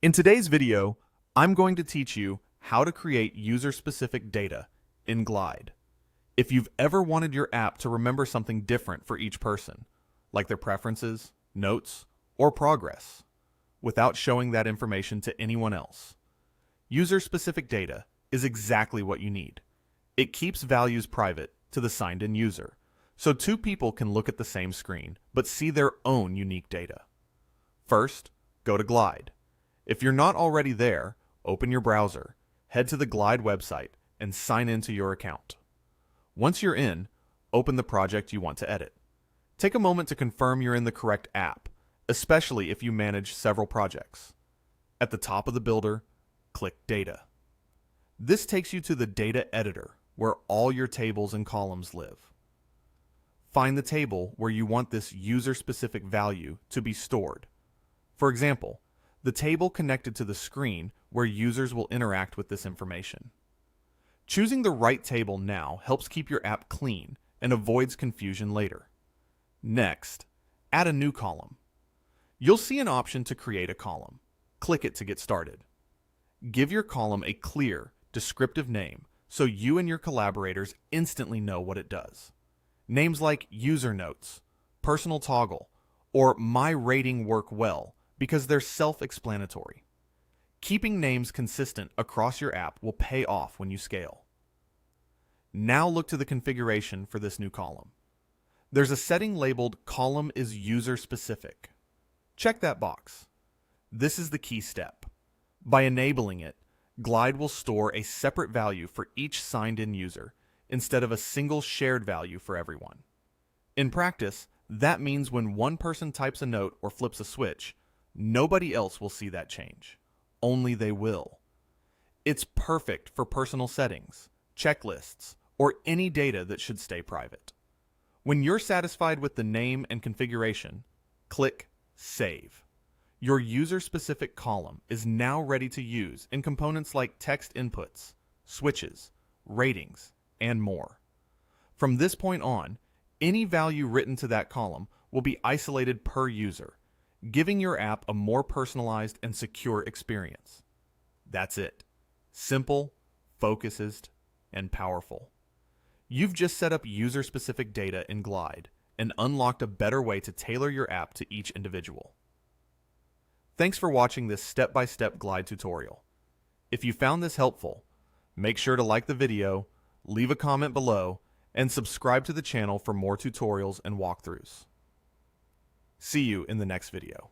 In today's video, I'm going to teach you how to create user-specific data in Glide. If you've ever wanted your app to remember something different for each person, like their preferences, notes, or progress, without showing that information to anyone else, user-specific data is exactly what you need. It keeps values private to the signed-in user, so two people can look at the same screen but see their own unique data. First, go to Glide. If you're not already there, open your browser, head to the Glide website, and sign into your account. Once you're in, open the project you want to edit. Take a moment to confirm you're in the correct app, especially if you manage several projects. At the top of the builder, click Data. This takes you to the Data Editor, where all your tables and columns live. Find the table where you want this user-specific value to be stored. For example, the table connected to the screen where users will interact with this information. Choosing the right table now helps keep your app clean and avoids confusion later. Next, add a new column. You'll see an option to create a column. Click it to get started. Give your column a clear, descriptive name so you and your collaborators instantly know what it does. Names like User Notes, Personal Toggle, or My Rating work well because they're self-explanatory. Keeping names consistent across your app will pay off when you scale. Now look to the configuration for this new column. There's a setting labeled Column is User-Specific. Check that box. This is the key step. By enabling it, Glide will store a separate value for each signed-in user instead of a single shared value for everyone. In practice, that means when one person types a note or flips a switch, nobody else will see that change. Only they will. It's perfect for personal settings, checklists, or any data that should stay private. When you're satisfied with the name and configuration, click Save. Your user-specific column is now ready to use in components like text inputs, switches, ratings, and more. From this point on, any value written to that column will be isolated per user, giving your app a more personalized and secure experience. That's it. Simple, focused, and powerful. You've just set up user-specific data in Glide and unlocked a better way to tailor your app to each individual. Thanks for watching this step-by-step Glide tutorial. If you found this helpful, make sure to like the video, leave a comment below, and subscribe to the channel for more tutorials and walkthroughs. See you in the next video.